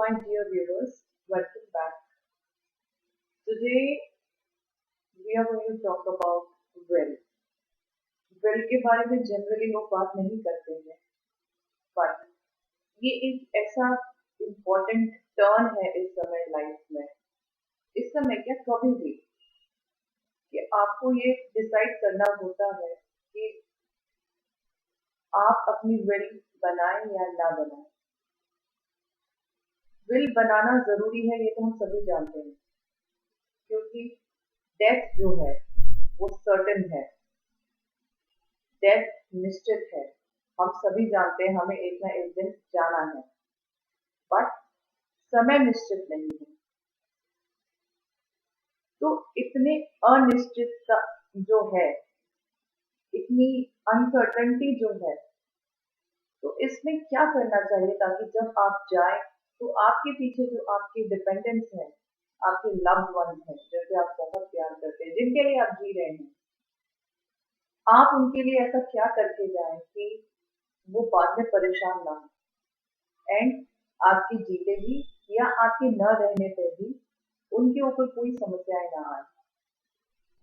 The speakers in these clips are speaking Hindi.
my dear viewers, welcome back. Today we are going to talk about will. Will के बारे में जनरली लोग बात नहीं करते हैं, बट ये एक ऐसा इम्पोर्टेंट टर्न है इस समय लाइफ में, इस समय क्या कभी भी, कि आपको ये डिसाइड करना होता है कि आप अपनी विल बनाएं या ना बनाएं। विल बनाना जरूरी है, ये तो हम सभी जानते हैं, क्योंकि डेथ जो है वो सर्टेन है, डेथ निश्चित है। हम सभी जानते हैं हमें एक ना एक दिन जाना है, बट समय निश्चित नहीं है। तो इतने अनिश्चितता जो है, इतनी अनसर्टनिटी जो है, तो इसमें क्या करना चाहिए ताकि जब आप जाए तो आपके पीछे जो आपके डिपेंडेंट्स हैं, आपके लव्ड वंस हैं, जैसे आप बहुत प्यार करते हैं, जिनके लिए आप जी रहे हैं, आप उनके लिए ऐसा क्या करके जाएं कि वो बाद में परेशान ना हो एंड आपके जीते भी या आपके न रहने पे भी उनके ऊपर कोई समस्याएं ना आए।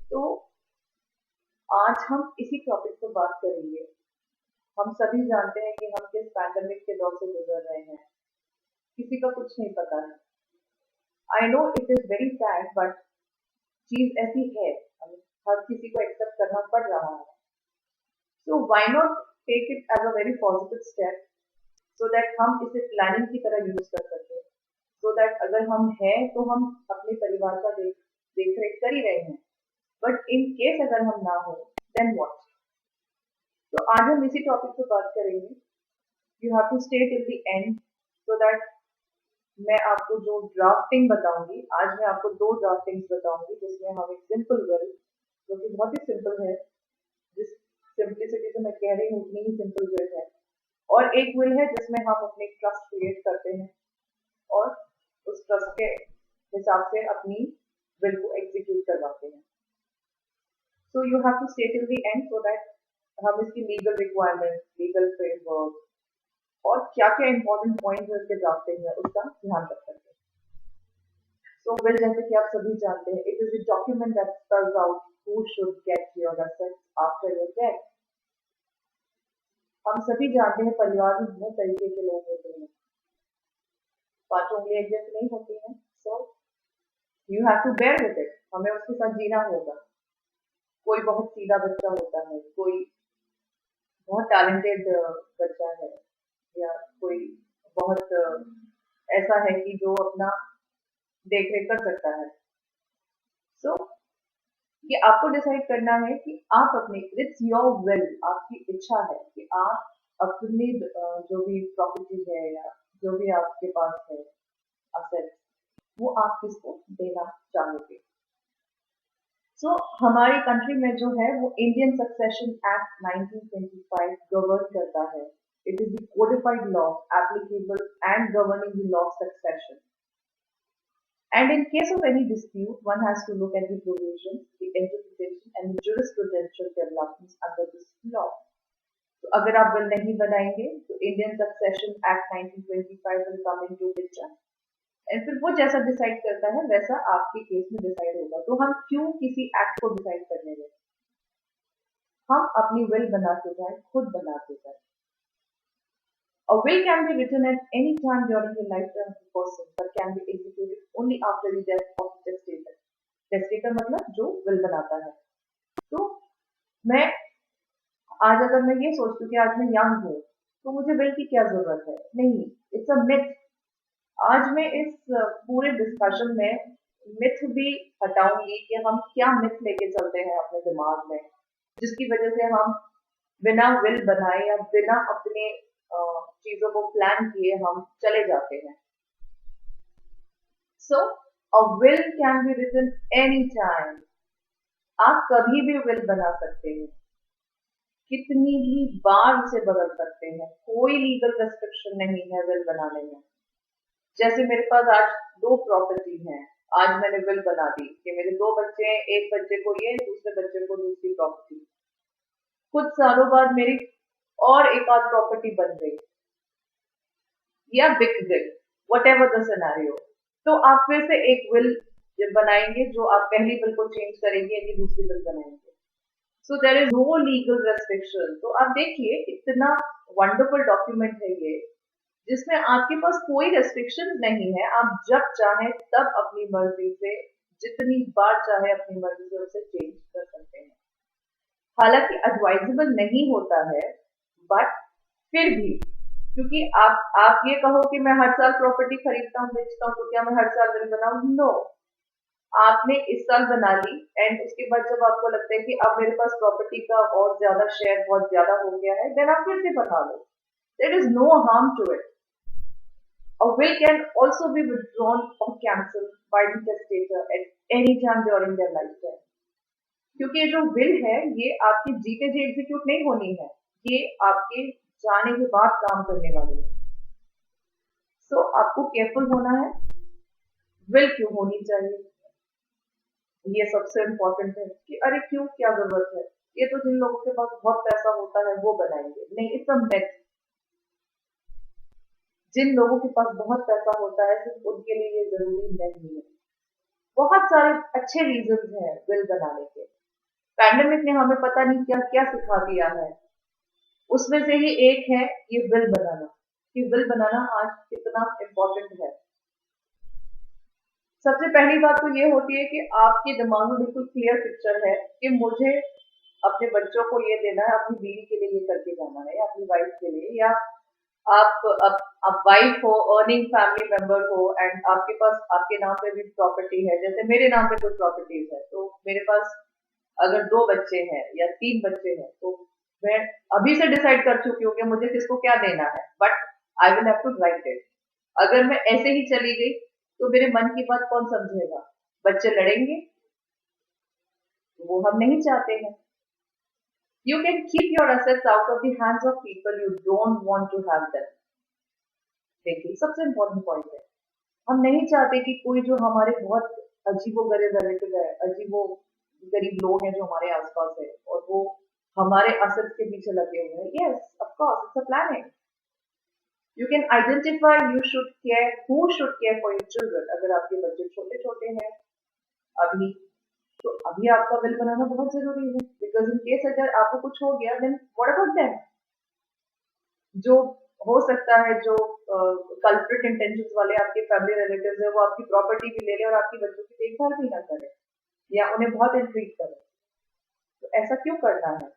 तो आज हम इसी टॉपिक पर बात करेंगे। हम सभी जानते हैं कि हम किस पैंडेमिक के दौर से गुजर रहे हैं, किसी का कुछ नहीं पता है। I know it is very sad, but चीज ऐसी है, हर किसी को एक्सेप्ट करना पड़ रहा है। So why not take it as a very positive step, so that हम इसे प्लानिंग की तरह यूज कर सकें, सो दैट अगर हम हैं तो हम अपने परिवार का देख रेख कर ही रहे हैं, बट इन केस अगर हम ना हो देन व्हाट। तो आज हम इसी टॉपिक पे बात करेंगे। You have to stay till the end, so that मैं आपको जो ड्राफ्टिंग बताऊंगी, आज मैं आपको 2 ड्राफ्टिंग्स बताऊंगी, जिसमें हम एक सिंपल विल, जो कि बहुत ही सिंपल है, जिस सिंपलिसिटी से मैं कह रही हूँ उतनी ही सिंपल विल है, और एक विल है जिसमें हम अपने ट्रस्ट क्रिएट करते हैं और उस ट्रस्ट के हिसाब से अपनी विल को एग्जीक्यूट करवाते हैं। So you have to stay till the end, so that हम इसकी लीगल रिक्वायरमेंट, लीगल फ्रेमवर्क और क्या क्या इंपॉर्टेंट पॉइंट्स है इसके ड्राफ्टिंग में, उसका ध्यान रख सकते हैं। सो विल, जैसे कि आप सभी जानते हैं, it is a document that spells out who should get your assets after your death. हम सभी जानते हैं परिवार में बहुत तरीके के लोग होते हैं, 5 उंगली एक जैसी नहीं होती हैं। So you have to bear with it, हमें उसके साथ जीना होगा। कोई बहुत सीधा बच्चा होता है, कोई बहुत टैलेंटेड बच्चा है, या कोई बहुत ऐसा है कि जो अपना देख रेख कर सकता है। सो ये आपको डिसाइड करना है कि आप अपने, इट्स योर विल, आपकी इच्छा है कि आप अपनी जो भी प्रॉपर्टी है या जो भी आपके पास है असेट्स, वो आप किसको देना चाहोगे। सो हमारी कंट्री में जो है वो इंडियन सक्सेशन एक्ट 1925 गवर्न करता है। It is the codified law applicable and governing the law of succession, and in case of any dispute one has to look at the provisions, the interpretation and the jurisprudential developments under this law. तो अगर आप बिल नहीं बनाएंगे तो Indian succession act 1925 will come into picture, और फिर वो जैसा डिसाइड करता है वैसा आपके केस में डिसाइड होगा। तो हम क्यों किसी एक्ट को डिसाइड करने दें, हम अपनी विल बनाते जाए, खुद बनाते जाए। A will can be written at any time during the lifetime of the person, but can be executed only after the death of the testator. Testator मतलब जो will बनाता है। तो मैं आज अगर मैं ये सोचती हूँ कि आज मैं यंग हूँ तो मुझे विल की क्या जरूरत है, नहीं, इट्स अ मिथ। आज मैं इस पूरे डिस्कशन में मिथ भी हटाऊंगी कि हम क्या मिथ लेके चलते हैं अपने दिमाग में, जिसकी वजह से हम बिना विल बनाए या बिना अपने चीजों को प्लान किए हम चले जाते हैं। So uh will can be written any time, आप कभी भी विल बना सकते हैं, कितनी भी बार उसे बदल सकते हैं, कोई लीगल रेस्ट्रिक्शन नहीं है विल बनाने में। जैसे मेरे पास आज 2 प्रॉपर्टी हैं, आज मैंने विल बना दी कि मेरे 2 बच्चे हैं, एक बच्चे को ये, दूसरे बच्चे को दूसरी प्रॉपर्टी। कुछ सालों बाद मेरी और एक आध प्रॉपर्टी बन गई या बिक गई, whatever the scenario. तो आप फिर से एक विल बनाएंगे जो आप पहली विल को चेंज करेंगे यानी दूसरी विल बनाएंगे. So there is no legal restriction. तो आप देखिए इतना वंडरफुल डॉक्यूमेंट है ये जिसमें आपके पास कोई रेस्ट्रिक्शन नहीं है. आप जब चाहें तब अपनी मर्जी से जितनी बार चाहे अपनी मर्जी से उसे चेंज कर सकते हैं. हालांकि एडवाइजेबल नहीं होता है बट फिर भी क्योंकि आप ये कहो कि मैं हर साल प्रॉपर्टी खरीदता हूँ बेचता हूँ तो क्या मैं हर साल विल बनाऊं? नो. आपने इस साल बना ली एंड उसके बाद जब आपको लगता है कि अब मेरे पास प्रॉपर्टी का और ज्यादा शेयर बहुत ज्यादा हो गया है देन आप फिर से बना लो. There is no harm to it. A will can also be withdrawn or cancelled by the testator at any time during their lifetime. क्योंकि ये जो विल है ये आपके जीते जी एग्जीक्यूट नहीं होनी है. ये आपके जाने के बाद काम करने वाली है. सो आपको केयरफुल होना है. विल क्यों होनी चाहिए ये सबसे इम्पोर्टेंट है कि अरे क्यों क्या जरूरत है. ये तो जिन लोगों के पास बहुत पैसा होता है वो बनाएंगे. नहीं, इट्स अ मिथ. जिन लोगों के पास बहुत पैसा होता है सिर्फ उनके लिए ये जरूरी नहीं है. बहुत सारे अच्छे रीजंस हैं विल बनाने के. पैंडेमिक ने हमें पता नहीं क्या क्या सिखा दिया है. उसमें से ही एक है ये विल बनाना. कि विल बनाना आज कितना इम्पोर्टेंट है. सबसे पहली बात तो ये होती है कि आपके दिमाग में बिल्कुल क्लियर पिक्चर है कि मुझे अपने बच्चों को ये देना है, अपनी बीवी के लिए ये करके जाना है या अपनी वाइफ के लिए. या आप वाइफ हो, अर्निंग फैमिली मेंबर हो एंड आपके पास आपके नाम पे भी प्रॉपर्टी है. जैसे मेरे नाम पे कुछ प्रॉपर्टीज है तो मेरे पास अगर 2 बच्चे हैं या 3 बच्चे हैं तो मैं अभी से डिसाइड कर चुकी हूँ कि मुझे किसको क्या देना है. But I will have to write it. अगर मैं ऐसे ही चली गई तो मेरे मन की बात कौन समझेगा? बच्चे लड़ेंगे. वो हम नहीं चाहते हैं. You can keep your assets out of the hands of people you don't want to have them. देखिए सबसे इम्पोर्टेंट पॉइंट है हम नहीं चाहते कि कोई जो हमारे बहुत अजीबोगरीब रिलेटिव है, अजीबो गरीब लोग हैं जो हमारे आसपास है और वो हमारे असर के पीछे लगे हुए हैं. Yes of course it's a planning. You can identify you should care who should care for your children. अगर आपके बच्चे छोटे छोटे हैं अभी तो अभी आपका विल बनाना बहुत जरूरी है. बिकॉज इन केस अगर आपको कुछ हो गया देन व्हाट अबाउट देम. जो हो सकता है जो कल्प्रिट इंटेंशंस वाले आपके फैमिली रिलेटिव्स है वो आपकी प्रॉपर्टी भी ले ले और आपकी बच्चों की देखभाल भी ना करे या उन्हें बहुत इनट्रीट करे. तो ऐसा क्यों करना है?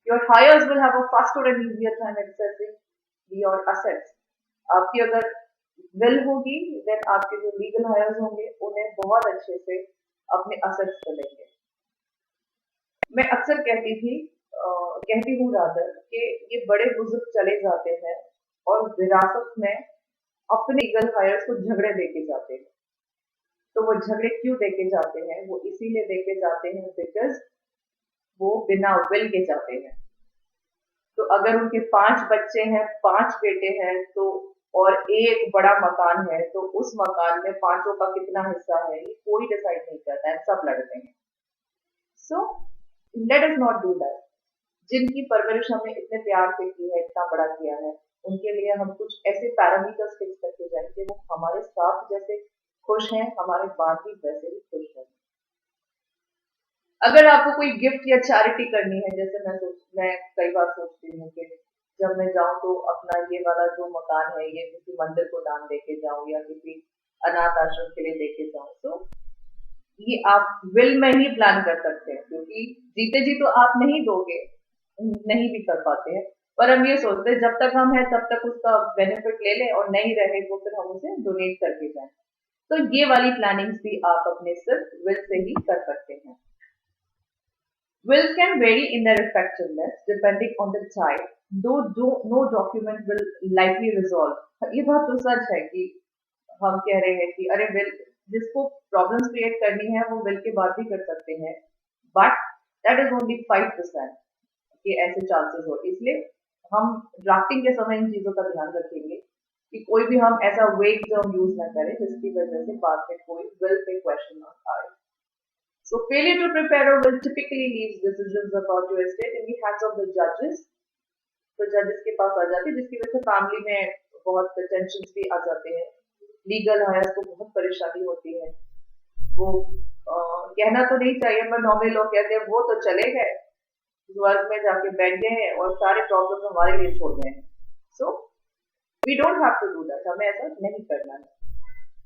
Your heirs will have a faster and easier time accessing your assets. आपकी अगर विल होगी देन आपके जो लीगल हायर्स होंगे उन्हें बहुत अच्छे से अपने असेट्स मिलेंगे. मैं अक्सर कहती हूँ रादर कि ये बड़े बुजुर्ग चले जाते हैं और विरासत में अपने लीगल हायर्स को झगड़े देके जाते हैं. तो वो झगड़े क्यों देके जाते हैं? वो इसीलिए देके जाते हैं बिकॉज वो बिना विल के जाते हैं. तो अगर उनके 5 बच्चे हैं, 5 बेटे हैं तो और एक बड़ा मकान है तो उस मकान में 5 का कितना हिस्सा है ये कोई डिसाइड नहीं करता है. सब लड़ते हैं. So let us not do that. जिनकी परवरिश हमने इतने प्यार से की है, इतना बड़ा किया है, उनके लिए हम कुछ ऐसे पैरामीटर्स फिक्स करके जाएं कि वो हमारे साथ जैसे खुश हैं हमारे बाद भी वैसे ही खुश हैं. अगर आपको कोई गिफ्ट या चैरिटी करनी है जैसे मैं कई बार सोचती हूँ कि जब मैं जाऊं तो अपना ये वाला जो मकान है ये किसी मंदिर को दान देके जाऊं या किसी अनाथ आश्रम के लिए देके जाऊं. तो ये आप विल में ही प्लान कर सकते हैं क्योंकि जीते जी तो आप नहीं दोगे, नहीं भी कर पाते हैं. पर हम ये सोचते हैं जब तक हम हैं तब तक उसका बेनिफिट ले लें और नहीं रहे तो फिर हम उसे डोनेट करके जाएं. तो ये वाली प्लानिंग भी आप अपने सिर्फ विल से ही कर सकते हैं. Wills can vary in their effectiveness depending on the type, though no document will likely resolve. ये बात तो सच है कि हम कह रहे हैं कि अरे विल जिसको प्रॉब्लम्स क्रिएट करनी है वो विल के बाद भी कर सकते हैं बट दैट इज ओनली 5% कि ऐसे चांसेस हो. इसलिए हम ड्राफ्टिंग के समय इन चीजों का ध्यान रखेंगे कि कोई भी हम ऐसा वेग टर्म यूज ना करें जिसकी वजह से बाद में कोई विल पे क्वेश्चन ना आए. So failure to prepare a will typically leaves decisions about your estate in the hands of the judges. तो जजेस के पास आ जाती है जिसकी वजह से फैमिली में बहुत टेंशन भी आ जाते हैं लीगल हायर्स को बहुत परेशानी होती है। वो कहना तो नहीं चाहिए पर नॉर्मली लोग कहते हैं वो तो चले गए, वर्ग में जाके बैठ गए हैं और सारे प्रॉब्लम हमारे लिए छोड़ गए हैं। So we don't have to do that, हमें ऐसा नहीं करना है।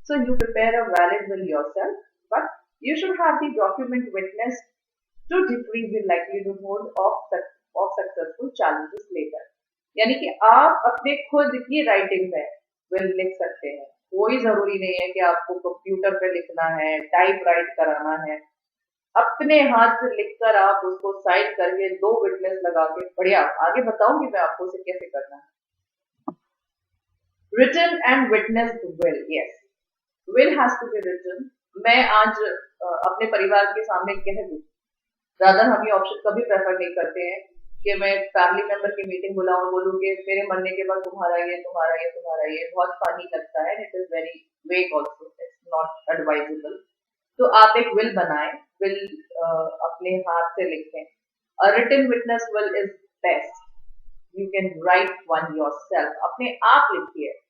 So you prepare a valid will yourself, but you should have the document witness to decrease the likelihood of successful challenges later। यानी कि आप अपने खुद की राइटिंग में विल लिख सकते हैं। कोई जरूरी नहीं है कि आपको कंप्यूटर पे लिखना है, टाइप राइट कराना है। अपने हाथ से लिखकर आप उसको साइन करके 2 विटनेस लगा के, बढ़िया, आगे बताऊंगी मैं आपको उसे कैसे करना है। Written and witness will, yes, will has to be written. मैं आज अपने परिवार के सामने कह दूं, ज्यादा हम ये ऑप्शन कभी प्रेफर नहीं करते हैं कि मैं फैमिली मेंबर की मीटिंग बुलाऊं और बोलूं कि मेरे मरने के बाद तुम्हारा ये तुम्हारा ये तुम्हारा ये, बहुत फनी लगता है। It is very wake also, it's not advisable. तो आप एक विल बनाएं, विल अपने हाथ से लिखें। A written witness will is best, you can write one yourself, अपने आप लिखिए।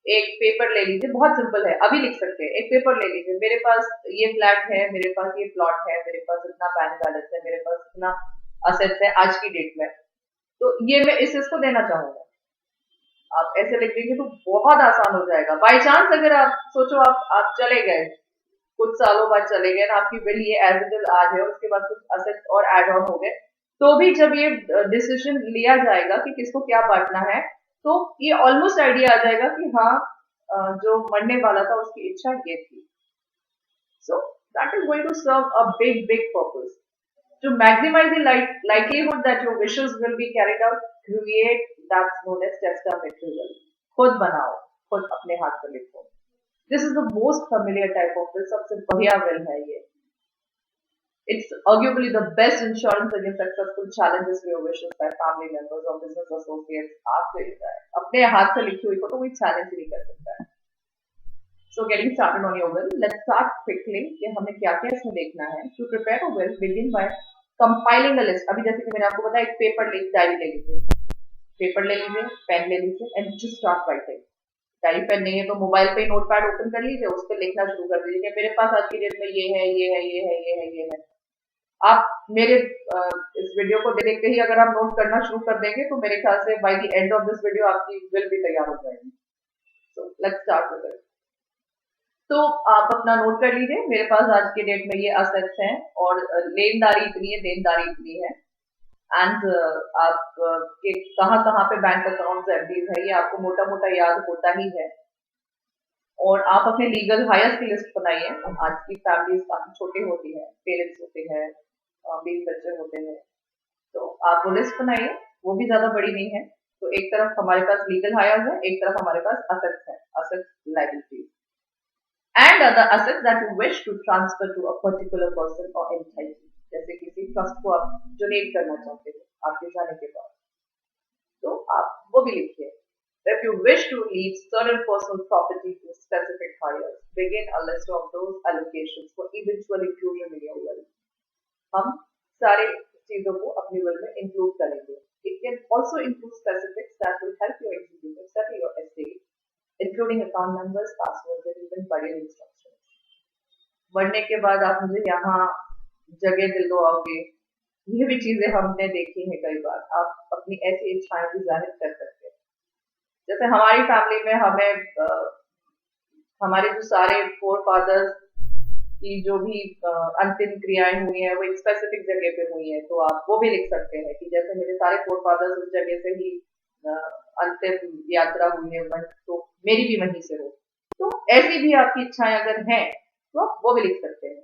एक पेपर ले लीजिए, बहुत सिंपल है, अभी लिख सकते हैं। एक पेपर ले लीजिए, मेरे पास ये फ्लैट है, मेरे पास ये प्लॉट है, मेरे पास इतना बैंक बैलेंस है, मेरे पास इतना असेट्स है आज की डेट में, तो ये मैं इस इसको देना चाहूंगा। आप ऐसे लिख देंगे तो बहुत आसान हो जाएगा। बाई चांस अगर आप सोचो आप चले गए, कुछ सालों बाद चले गए ना, आपकी बिल ये एज इट इज आज है, उसके बाद कुछ असेट्स और एड ऑन हो गए, तो भी जब ये डिसीजन लिया जाएगा कि किसको क्या बांटना है, तो ये ऑलमोस्ट आइडिया आ जाएगा कि हाँ जो मरने वाला था उसकी इच्छा ये थी। So that is going to serve a big big purpose to maximize the likelihood that your wishes will be carried out. Create that's known as testamentary will। खुद बनाओ, खुद अपने हाथ से लिखो। This is the most familiar type of will, सबसे बढ़िया will है ये। It's arguably the best insurance against successful challenges to your wishes by family members or business associates after you die। अपने हाथ से लिखी हुई को तो कोई challenge नहीं कर सकता है। So getting started on your will, let's start quickly कि हमें क्या-क्या इसमें देखना है। To prepare a will, begin by compiling a list। अभी जैसे कि मैंने आपको बताया, एक पेपर ले, डायरी ले लीजिए, पेपर ले लीजिए, पेन ले लीजिए and just start writing. Diary pen नहीं है तो मोबाइल पे नोटपैड ओपन कर लीजिए, उस पर लिखना शुरू कर दीजिए कि मेरे पास आज की डेट में ये है, ये है, ये है, ये है, ये है। आप मेरे इस वीडियो को देखते ही अगर आप नोट करना शुरू कर देंगे तो मेरे ख्याल से by the end of this video आपकी विल भी तैयार हो जाएगी। So let's start with it. तो आप अपना नोट कर लीजिए, मेरे पास आज के डेट में ये असेट्स हैं और लेनदारी इतनी है, देनदारी इतनी है, एंड आप के कहाँ कहाँ पे बैंक अकाउंट एफडीज है, ये आपको मोटा मोटा याद होता ही है। और आप अपने लीगल हायर्स की लिस्ट बनाइए। आज की फैमिलीज काफी छोटी होती है, पेरेंट्स होते हैं, बीवी बच्चे होते हैं, तो आप वो लिस्ट बनाइए, वो भी ज्यादा बड़ी नहीं है। तो एक तरफ हमारे पास लीगल हायर्स है, एक तरफ हमारे पास असेट्स है, assets liabilities and other assets that you wish to transfer to a particular person or entity। जैसे किसी ट्रस्ट को आप डोनेट करना चाहते हो आपके जाने के बाद, तो आप वो भी लिखिए। If you wish to leave certain personal property to specific hires, begin a list of those allocations for eventual inclusion in your will। हम सारे चीजों को अपनी will में इंक्लूड करेंगे। It can also include specifics that will help your executive settle your estate, including account numbers, passwords and even burial instructions। मरने के बाद आप मुझे यहाँ जगह दिलवाओगे, ये भी चीजें हमने देखी हैं कई बार। आप अपनी ऐसी इच्छाएं भी जाहिर कर सकते हैं। जैसे हमारी फैमिली में हमें हमारे जो सारे फोर फादर्स की जो भी अंतिम क्रियाएं हुई हैं वो एक स्पेसिफिक जगह पे हुई हैं, तो आप वो भी लिख सकते हैं कि जैसे मेरे सारे फोर फादर्स उस जगह से ही अंतिम यात्रा हुई है, तो मेरी भी वहीं से हो। तो ऐसी भी आपकी इच्छाएं अगर हैं तो आप वो भी लिख सकते हैं।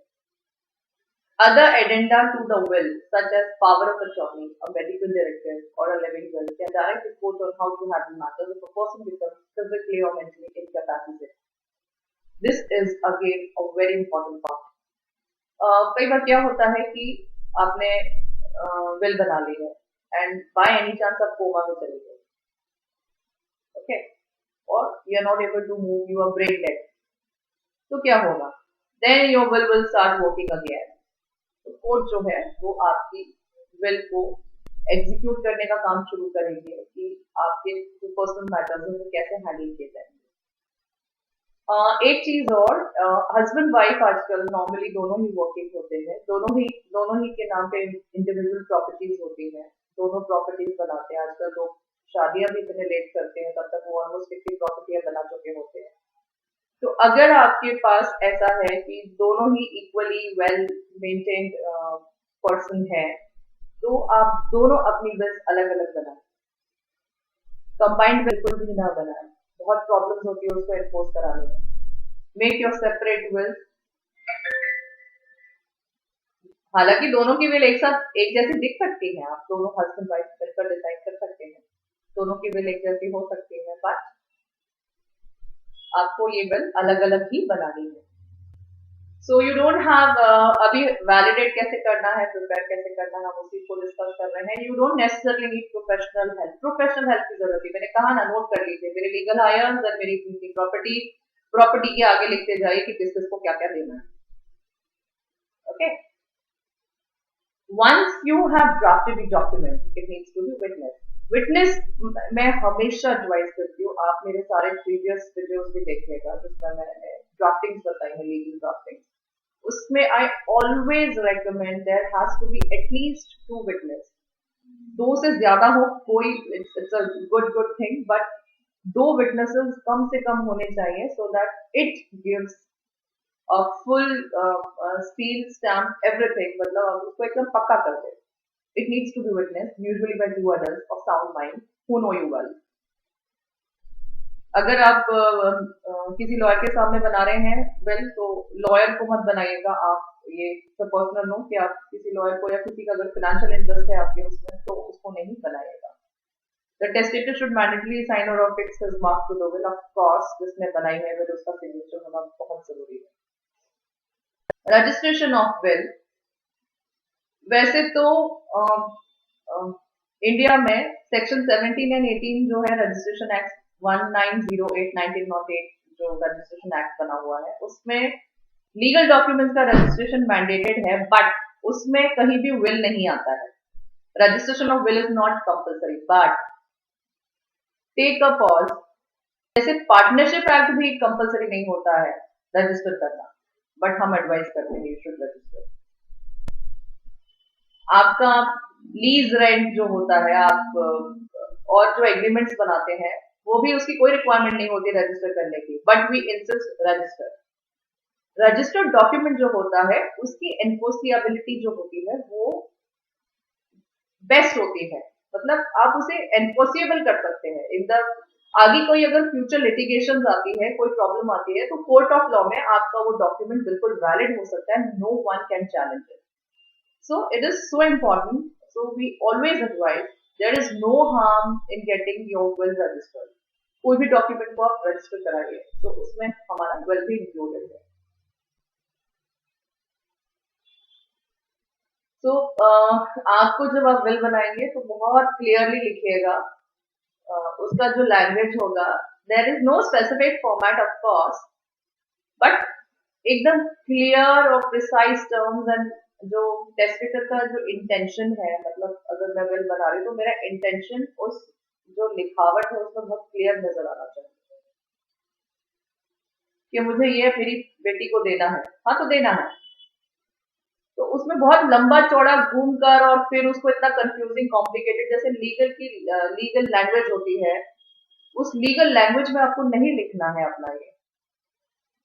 Other addenda to the will, such as power of attorney, a medical directive, or a living will, can direct report on how to handle matters if a person becomes physically or mentally incapacitated। This is again a very important part। कई बार क्या होता है कि आपने विल बना ली है एंड बाय एनी चांस आप कोमा में चले गए, ओके, और you are not able to move your brain leg, तो क्या होगा? Then your will start working again. तो कोर्ट जो है वो आपकी विल को एग्जीक्यूट करने का काम शुरू करेंगे कि आपके जो पर्सनल मैटर्स हैं वो कैसे हैंडल किए जाएंगे। एक चीज और, हस्बैंड वाइफ आजकल नॉर्मली दोनों ही वर्किंग होते हैं, दोनों ही के नाम पे इंडिविजुअल प्रॉपर्टीज होती हैं, दोनों प्रॉपर्टीज बनाते हैं। आजकल लोग शादियां भी इतने लेट करते हैं, तब तक वो ऑलमोस्ट कितनी प्रॉपर्टियां बना चुके होते हैं। तो अगर आपके पास ऐसा है कि दोनों ही इक्वली वेल मेंटेन्ड पर्सन है, तो आप दोनों अपनी बिल्स अलग अलग बनाएं, कंबाइंड बिल्कुल भी ना बनाएं। बहुत प्रॉब्लम्स होती है उसको एनफोर्स कराने में। Make your separate will. हालांकि दोनों की विल एक साथ एक जैसी दिख सकती है, आप दोनों हस्बैंड वाइफ मिलकर डिसाइड कर सकते हैं, दोनों की विल एक जैसी हो सकती है, बट आपको ये विल अलग अलग ही बनानी है। सो यू डोंट हैव, अभी वैलिडेट कैसे करना है, प्रिपेयर कैसे करना है, हम उसी को डिस्कस कर रहे हैं। You don't necessarily need professional help, professional help की जरूरत है, मैंने कहा ना, नोट कर लीजिए, मेरे लीगल हायर्स और मेरी प्रॉपर्टी, प्रॉपर्टी के आगे लिखते जाइए कि किस किस को क्या क्या देना है। Okay, once you have drafted the document, it needs to be witnessed. Witness मैं हमेशा एडवाइस करती हूँ, आप मेरे सारे प्रीवियस वीडियोस भी देखिएगा जिसमें मैंने ड्राफ्टिंग्स बताई है, लीगल ड्राफ्टिंग्स, उसमें I always recommend there has to be at least 2 witness. 2 से ज्यादा हो कोई, it's a good thing, but 2 witnesses कम से कम होने चाहिए, so that it gives a full seal stamp everything, मतलब आप उसको एकदम पक्का कर दे। It needs to be witness usually by 2 adults of sound mind who know you well. अगर आप किसी लॉयर के सामने बना रहे हैं वेल, तो लॉयर को मत बनाइएगा आप, ये पर्सनल नो कि आप किसी लॉयर को या किसी का अगर फाइनेंशियल इंटरेस्ट है आपके उसमें, तो उसको नहीं बनाइएगा। The testator should mandately sign और fix his mark to the will, of course जिसने बनाई है विल उसका सिग्नेचर होना बहुत जरूरी है। रजिस्ट्रेशन ऑफ विल, वैसे तो इंडिया में सेक्शन 17 एंड 18 जो है रजिस्ट्रेशन एक्ट 1908 जो रजिस्ट्रेशन एक्ट बना हुआ है, उसमें लीगल डॉक्यूमेंट्स का रजिस्ट्रेशन मैंडेटेड है, बट उसमें कहीं भी विल नहीं आता है। Registration of will is not compulsory, but take a pause, जैसे पार्टनरशिप एक्ट भी कंपल्सरी नहीं होता है रजिस्टर करना, बट हम एडवाइस करते हैं यू शुड रजिस्टर। आपका लीज रेंट जो होता है, आप और जो एग्रीमेंट्स बनाते हैं, वो भी उसकी कोई रिक्वायरमेंट नहीं होती रजिस्टर करने की, but we insist register. Registered document जो होता है उसकी एनफोर्सिबिलिटी जो होती है वो बेस्ट होती है, मतलब आप उसे एनफोर्सिबल कर सकते हैं। इन द आगे कोई अगर फ्यूचर लिटिगेशन आती है, कोई प्रॉब्लम आती है, तो कोर्ट ऑफ लॉ में आपका वो डॉक्यूमेंट बिल्कुल वैलिड हो सकता है, no one can challenge it. So it is so important. So we always advise there is no harm in getting your will registered. कोई भी डॉक्यूमेंट को आप रजिस्टर कराइए, तो उसमें हमारा विल भी इंक्लूडेड है। तो आपको जब आप विल बनाएंगे तो बहुत क्लियरली लिखिएगा, उसका जो लैंग्वेज होगा, there is no specific format of course, but एकदम क्लियर और प्रिसाइज टर्म्स, एंड जो टेस्टेटर का जो इंटेंशन है, मतलब अगर मैं विल बना रही हूँ तो मेरा इंटेंशन उस जो लिखावट है उसमें बहुत क्लियर नजर आना चाहिए कि मुझे ये मेरी बेटी को देना है, हाँ तो देना है। तो उसमें बहुत लंबा चौड़ा घूम कर और फिर उसको इतना कंफ्यूजिंग कॉम्प्लिकेटेड, जैसे लीगल लैंग्वेज होती है, उस लीगल लैंग्वेज में आपको नहीं लिखना है अपना ये,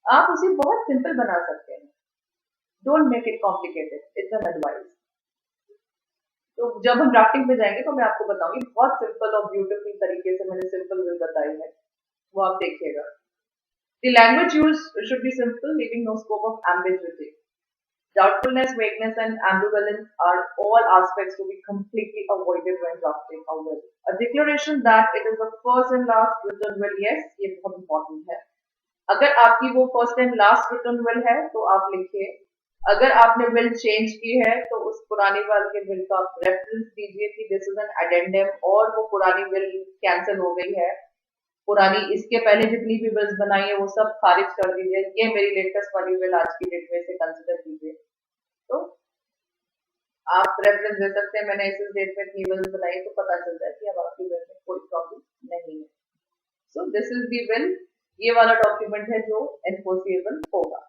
आप उसे बहुत सिंपल बना सकते हैं। Don't make it complicated, it's an advice. तो जब हम ड्राफ्टिंग पे जाएंगे तो मैं आपको बताऊंगी, बहुत सिंपल और ब्यूटीफुल तरीके से मैंने सिंपल विल बताई है, वो आप देखिएगा। The language used should be simple, leaving no scope of ambiguity. Doubtfulness, vagueness, and ambivalence are all aspects to be completely avoided when drafting a will. A declaration that it is the first and last written will, yes, ये बहुत important है। अगर आपकी वो first and last return will है तो आप लिखिए, अगर आपने विल चेंज की है तो उस पुरानी वाले विल का रेफरेंस दीजिए कि दिस इज एन एडेंडम, और वो पुरानी विल कैंसिल हो गई है, पुरानी इसके पहले जितनी भी विल्स बनाई है वो सब खारिज कर दीजिए, ये मेरी लेटेस्ट वाली विल आज की डेट में से कंसिडर कीजिए। तो आप रेफरेंस दे सकते हैं, मैंने इस डेट में इतनी विल्स बनाई, तो पता चल जाए कि अब आपकी विल में कोई प्रॉब्लम नहीं है। So this is the will, ये वाला डॉक्यूमेंट है जो एनफोर्सेबल होगा।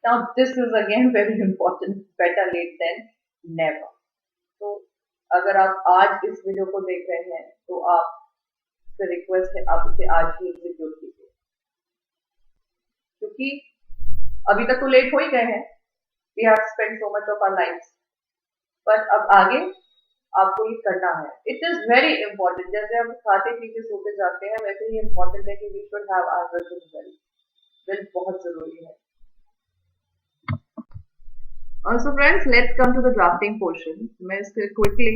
Now this is again very important, better late than never. तो अगर आप आज इस वीडियो को देख रहे हैं तो आपसे रिक्वेस्ट है आप इसे आज ही एग्जीक्यूट कीजिए, क्योंकि अभी तक तो लेट हो ही गए हैं। We have spent so much of our lives, पर अब आगे आपको ये करना है। It is very important. जैसे हम खाते पीते सोते जाते हैं वैसे ही इंपॉर्टेंट है कि we should have our will well. Will बहुत जरूरी है। So friends, let's come to the drafting portion. मैं इसके क्विकली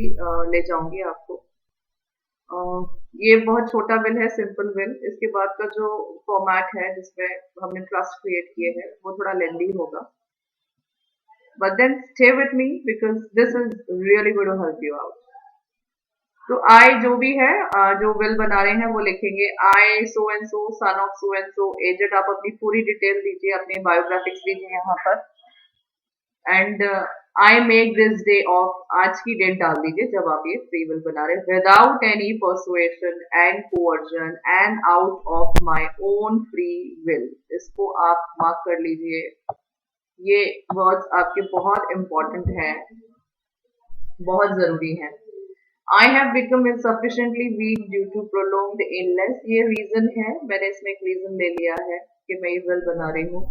ले जाऊंगी आपको। ये बहुत छोटा विल है, सिंपल विल। इसके बाद का जो फॉर्मेट है जिसमें हमने ट्रस्ट क्रिएट किए हैं वो थोड़ा लेंदी होगा, but then stay with me because this is really going to help you out. तो आई जो भी है जो विल बना रहे हैं वो लिखेंगे I so and so son of so and so aged. आप अपनी पूरी डिटेल दीजिए, अपनी बायोग्राफिक्स दीजिए यहाँ पर। And I make this day of, आज की डेट डाल दीजिए जब आप ये फ्री विल बना रहे हैं, without any persuasion and coercion and out of my own free will. इसको आप मार्क कर लीजिए। ये वर्ड्स आपके बहुत इंपॉर्टेंट हैं, बहुत जरूरी हैं। I have become insufficiently weak due to prolonged illness। ये रीजन है, मैंने इसमें एक रीजन ले लिया है कि मैं ये विल बना रही हूँ।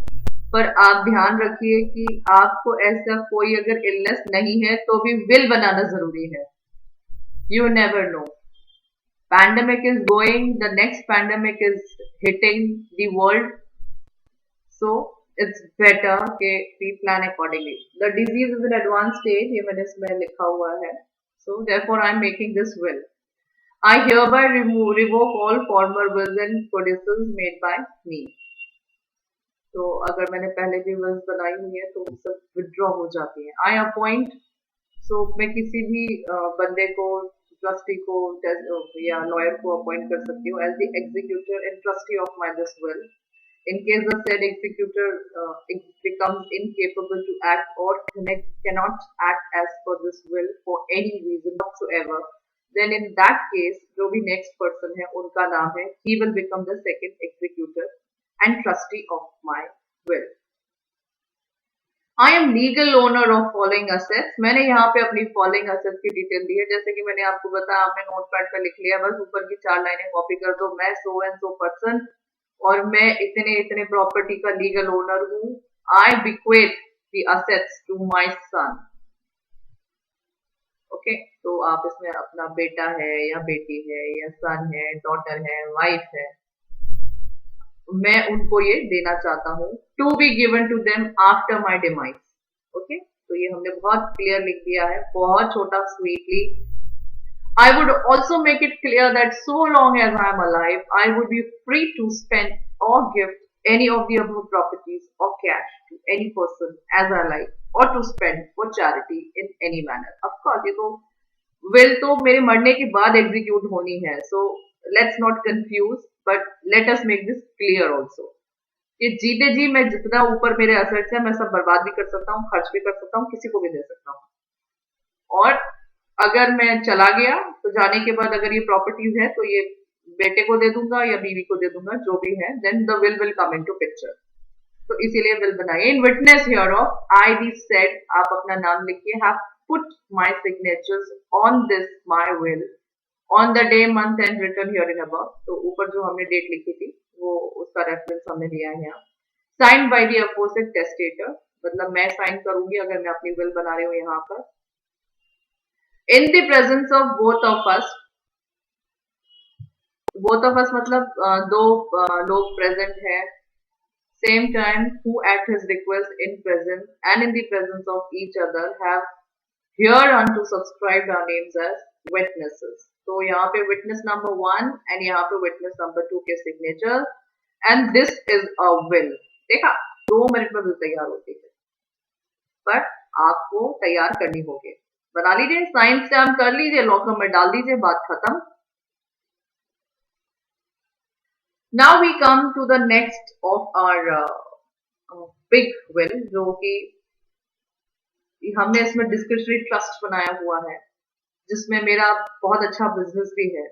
पर आप ध्यान रखिए कि आपको ऐसा कोई अगर इलनेस नहीं है तो भी विल बनाना जरूरी है। You never know. Pandemic is going, the next pandemic is hitting the world, so it's better कि we plan accordingly. The disease is in advanced stage, ये मैंने इसमें लिखा हुआ है। So therefore I am making this will. I hereby revoke all former wills and codicils made by me. तो अगर मैंने पहले भी wills बनाई हुई है तो वो सब विड्रॉ हो जाती है। I appoint, so मैं किसी भी बंदे को, ट्रस्टी को या लॉयर को अपॉइंट कर सकती हूँ as the executor and trustee of my this will. In case the said executor becomes incapable to act or cannot act as per this will for any reason whatsoever, then in that case, जो भी next person है उनका नाम है, he will become the second executor and trustee of my will. I am legal owner of following assets। मैंने यहाँ पे अपनी following assets की डिटेल दी है, जैसे कि मैंने आपको बताया, आपने नोटपैड पे लिख लिया, बस ऊपर की 4 लाइनें कॉपी कर दो। मैं so and so person और मैं इतने इतने प्रॉपर्टी का लीगल ओनर हूँ। I bequeath the assets to my son. Okay, तो आप इसमें अपना बेटा है या बेटी है या सन है, डॉटर है, वाइफ है, मैं उनको ये देना चाहता हूँ। To be given to them after my demise. Okay, तो ये हमने बहुत क्लियर लिख दिया है, बहुत छोटा sweetly. I would also make it clear that so long as I am alive, I would be free to spend or gift any of the above properties or cash to any person as I like, or to spend for charity in any manner. Of course, ये तो will तो मेरे मरने के बाद execute होनी है. So let's not confuse, but let us make this clear also. कि जीते जी मैं जितना ऊपर मेरे assets है मैं सब बर्बाद भी कर सकता हूँ, खर्च भी कर सकता हूँ, किसी को भी दे सकता हूँ। और अगर मैं चला गया तो जाने के बाद अगर ये प्रॉपर्टीज है तो ये बेटे को दे दूंगा या बीवी को दे दूंगा, जो भी है, then the will come into picture. तो इसीलिए विल बनाइए। In witness hereof I the said, आप अपना नाम लिखिए, have put my signatures on this my will on the day month and written here in above. तो ऊपर जो हमने डेट लिखी थी वो उसका रेफरेंस हमने दिया है यहाँ। Sign by the opposite testator, मतलब मैं साइन करूंगी अगर मैं अपनी विल बना रही हूँ यहाँ पर। In the presence of both of us मतलब दो लोग present हैं, same time who at his request in presence and in the presence of each other have hereunto subscribed our names as witnesses। तो यहाँ पे witness number 1 and यहाँ पे witness number 2 के signature and this is a will। देखा, 2 मिनट में will तैयार होती है, पर आपको तैयार करनी होगी। बना लीजिए, साइन स्टैम्प कर लीजिए, लॉकर में डाल दीजिए, बात खत्म। Now we come to the next of our big will, जो कि हमने इसमें डिस्क्रिप्शनरी ट्रस्ट बनाया हुआ है, जिसमें मेरा बहुत अच्छा बिजनेस भी है।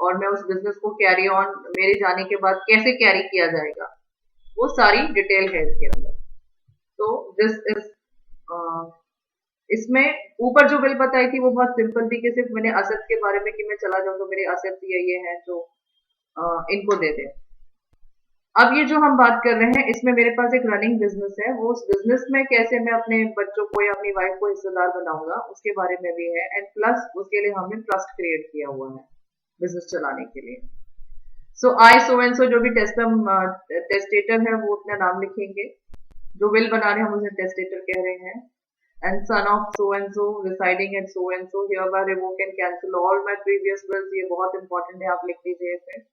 और मैं उस बिजनेस को कैरी ऑन मेरे जाने के बाद कैसे कैरी किया जाएगा, वो सारी डिटेल है इसके अंदर। तो दिस इज इसमें ऊपर जो बिल बताई थी वो बहुत सिंपल थी कि सिर्फ मैंने असेट्स के बारे में कि मैं चला जाऊं तो मेरे असेट्स ये हैं जो इनको दे दें। अब ये जो हम बात कर रहे हैं इसमें मेरे पास एक रनिंग बिजनेस है, वो उस बिजनेस में कैसे मैं अपने बच्चों को या अपनी वाइफ को हिस्सेदार बनाऊंगा उसके बारे में भी है, एंड प्लस उसके लिए हमने ट्रस्ट क्रिएट किया हुआ है बिजनेस चलाने के लिए। सो आई सो एंड सो जो भी टेस्टेटर है वो अपना नाम लिखेंगे, जो विल बना रहे हैं हम उसे टेस्टेटर कह रहे हैं। And son of so and so residing at so and so hereby revoke and cancel all my previous wills, ये बहुत इंपॉर्टेंट है, आप लिख लीजिए इसे।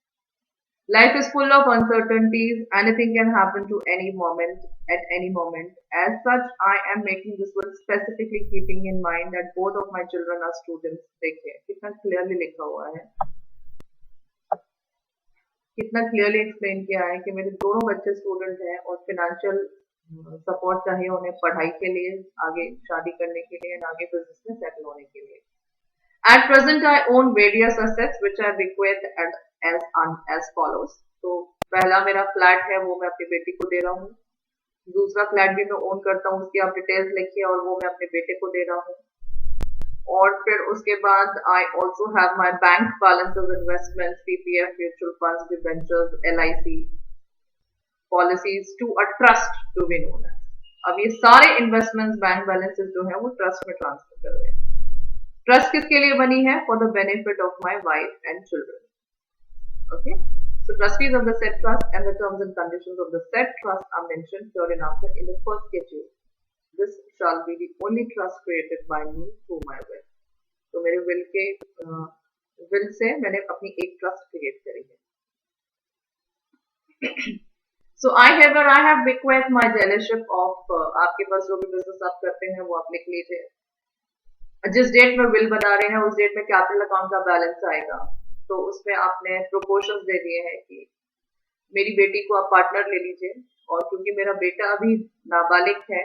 Life is full of uncertainties. Anything can happen to any moment, at any moment. As such, I am making this will specifically keeping in mind that both of my children are students. देखिए कितना क्लियरली लिखा हुआ है, कितना क्लियरली एक्सप्लेन किया है कि मेरे दोनों बच्चे स्टूडेंट हैं और फिनेंशियल सपोर्ट चाहिए उन्हें पढ़ाई के लिए, आगे शादी करने के लिए, आगे बिजनेस में सेटल होने के लिए। At present, I own various assets which I bequeath as follows. तो पहला मेरा फ्लैट है वो मैं अपनी बेटी को दे रहा हूँ, दूसरा फ्लैट भी मैं ओन करता हूँ उसकी आप डिटेल्स लिखिए और वो मैं अपने बेटे को दे रहा हूँ। और फिर उसके बाद I also have my bank balances, investments, PPF, mutual funds, debentures, LIC policies to a trust to be known as. अब ये सारे इन्वेस्टमेंट्स बैंक बैलेंसेस जो है वो ट्रस्ट में ट्रांसफर कर रहे हैं। ट्रस्ट किसके लिए बनी है? For the benefit of my wife and children. Okay, so trustees of the said trust and the terms and conditions of the said trust are mentioned hereinafter in the first schedule. This shall be the only trust created by me through my will. तो मेरे विल के विल से मैंने अपनी एक ट्रस्ट क्रिएट करी है। So I have bequeathed my dealership of आपके पास जो भी बिजनेस आप करते हैं वो आप लिख लीजिए। जिस डेट में विल बना रहे हैं उस डेट में कैपिटल अकाउंट का बैलेंस आएगा, तो उसमें आपने प्रोपोर्शंस दे दिए हैं कि मेरी बेटी को आप पार्टनर ले लीजिए, और क्योंकि मेरा बेटा अभी नाबालिग है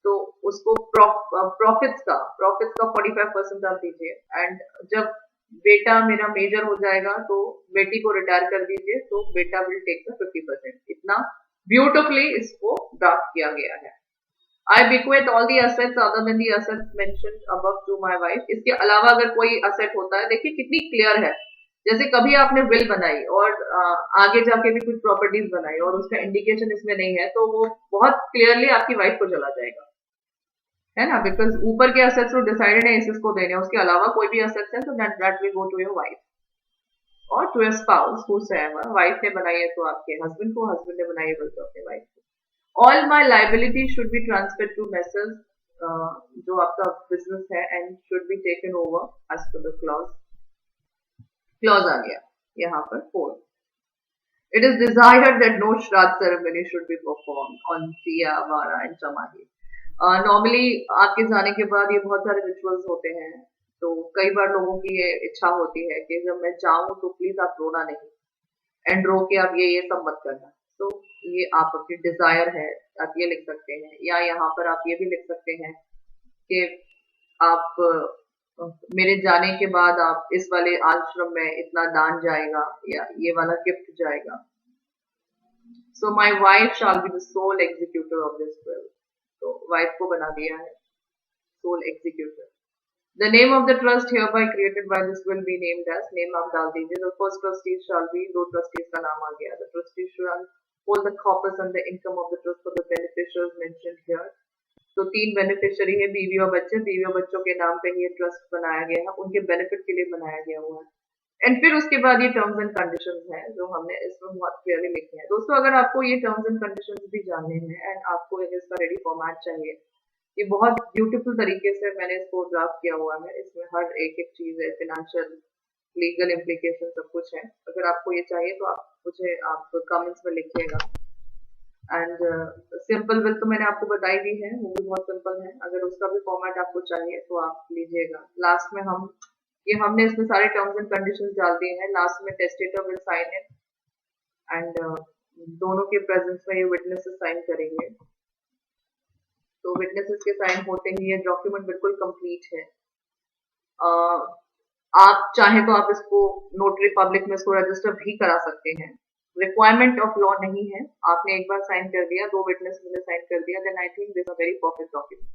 तो उसको प्रॉफिट्स का 45% आप दीजिए, एंड जब बेटा मेरा मेजर हो जाएगा तो बेटी को रिटायर कर दीजिए, तो बेटा विल टेक द 50%। इतना ब्यूटिफुली इसको ड्राफ्ट किया गया है। I bequeath all the assets other than the assets mentioned above to my wife. इसके अलावा अगर कोई असेट होता है, देखिए कितनी क्लियर है, जैसे कभी आपने विल बनाई और आगे जाके भी कुछ प्रॉपर्टीज बनाई और उसका इंडिकेशन इसमें नहीं है तो वो बहुत क्लियरली आपकी वाइफ को चला जाएगा, है ना, बिकॉज ऊपर के असेट्स तो डिसाइडेड है इसको देने, उसके अलावा कोई भी असेट्स है तो that will go to your wife और to your spouse whoever. Wife ने बनाई है तो आपके हस्बैंड को, हस्बैंड ने बनाई है तो अपने वाइफ को। All my liability should be transferred to Messrs. जो आपका बिजनेस है and should be taken over as per the clause। Clause आ गया यहाँ पर 4। It is desired that no श्राद्ध ceremony should be performed on Siya, Vara and Chamahi। Normally आपके जाने के बाद ये बहुत सारे रिचुअल्स होते हैं, तो कई बार लोगों की ये इच्छा होती है कि जब मैं जाऊं तो प्लीज आप रोना नहीं, एंड रो के आप ये सब मत करना। तो ये आप अपनी डिजायर है, आप ये लिख सकते हैं, या यहाँ पर आप ये भी लिख सकते हैं कि आप मेरे जाने के बाद आप इस वाले आश्रम में इतना दान जाएगा या ये वाला गिफ्ट जाएगा। So my wife shall be the sole executor of this will. तो वाइफ को बना दिया है sole executor. The name of the trust hereby created by this will be named as, name आप डाल दीजिए। The first trustee shall be, दो trustees का नाम आ गया। The trustee shall hold the corpus and the income of the trust for the beneficiaries mentioned here। तो 3 बेनिफिशियरी है, बीवी और बच्चे। बीवी और बच्चों के नाम पे ही ये ट्रस्ट बनाया गया है, उनके बेनिफिट के लिए बनाया गया हुआ है। एंड फिर उसके बाद ये टर्म्स एंड कंडीशंस हैं जो हमने इसमें बहुत क्लियरली लिखे हैं। दोस्तों अगर आपको ये टर्म्स एंड कंडीशंस भी जानने हैं एंड आपको इसका रेडी फॉर्मेट चाहिए, ये बहुत ब्यूटीफुल तरीके से मैंने इसको ड्राफ्ट किया हुआ है। इसमें हर एक चीज है, फाइनेंशियल, लीगल इम्प्लीकेशन सब कुछ है। अगर आपको ये चाहिए तो आप मुझे कमेंट्स में लिखिएगा। एंड सिंपल विल तो मैंने आपको बताई भी है, वो भी बहुत सिंपल है। अगर उसका भी फॉर्मेट आपको चाहिए तो आप लीजिएगा। लास्ट में हमने इसमें सारे टर्म्स एंड कंडीशंस डाल दिए हैं। लास्ट में testator will sign it and दोनों के प्रेजेंस में ये विटनेसेस साइन करेंगे। तो विटनेसेस के साइन होते ही ये डॉक्यूमेंट बिल्कुल कंप्लीट है। आप चाहे तो आप इसको नोटरी पब्लिक में इसको रजिस्टर भी करा सकते हैं। रिक्वायरमेंट ऑफ लॉ नहीं है। आपने एक बार साइन कर दिया, 2 विटनेस ने साइन कर दिया, then I think this a very perfect document.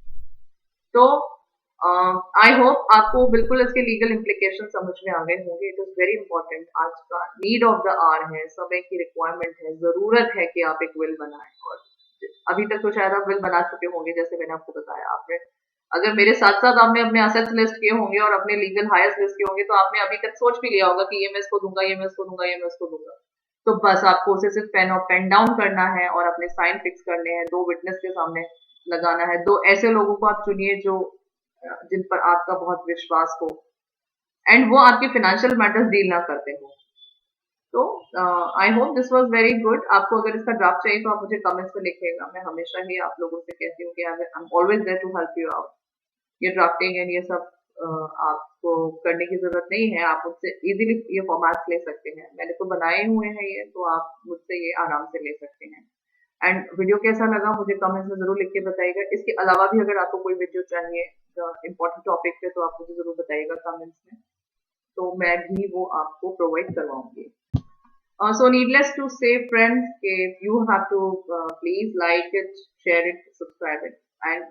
तो आई होप आपको बिल्कुल इसके लीगल इम्प्लीकेशन समझ में आ गए होंगे। इट इज वेरी इंपॉर्टेंट, आज का नीड ऑफ द आवर है, समय की रिक्वायरमेंट है, जरूरत है कि आप एक विल बनाएं। और अभी तक तो शायद आप विल बना चुके होंगे, जैसे मैंने आपको बताया। आपने अगर मेरे साथ साथ आपने अपने असेट्स लिस्ट किए होंगे और अपने लीगल हायर्स लिस्ट किए होंगे, तो आपने अभी तक सोच भी लिया होगा कि ये मैं इसको दूंगा, ये मैं इसको दूंगा, ये मैं इसको दूंगा। तो बस आपको उसे सिर्फ पेन और पेन डाउन करना है और अपने साइन फिक्स करने हैं, 2 विटनेस के सामने लगाना है। 2 ऐसे लोगों को आप चुनिए जो जिन पर आपका बहुत विश्वास हो एंड वो आपके फाइनेंशियल मैटर्स डील ना करते हो। तो I hope this was very good. आपको अगर इसका ड्राफ्ट चाहिए तो आप मुझे कमेंट्स में लिखिएगा। मैं हमेशा ही आप लोगों से कहती हूँ कि I am always there to help you out. ये ड्राफ्टिंग एंड ये सब आपको करने की जरूरत नहीं है। आप मुझसे इजीली ये फॉर्मेट्स ले सकते हैं। मैंने तो बनाए हुए हैं ये, तो आप मुझसे ये आराम से ले सकते हैं। एंड वीडियो कैसा लगा मुझे कमेंट्स में जरूर लिख के बताइएगा। इसके अलावा भी अगर आपको कोई वीडियो चाहिए इम्पोर्टेंट टॉपिक पे, तो आप मुझे जरूर बताइएगा कमेंट्स में, तो मैं भी वो आपको provide करवाऊंगी। So needless to say, friends, if you have to please like it, share it, subscribe it, and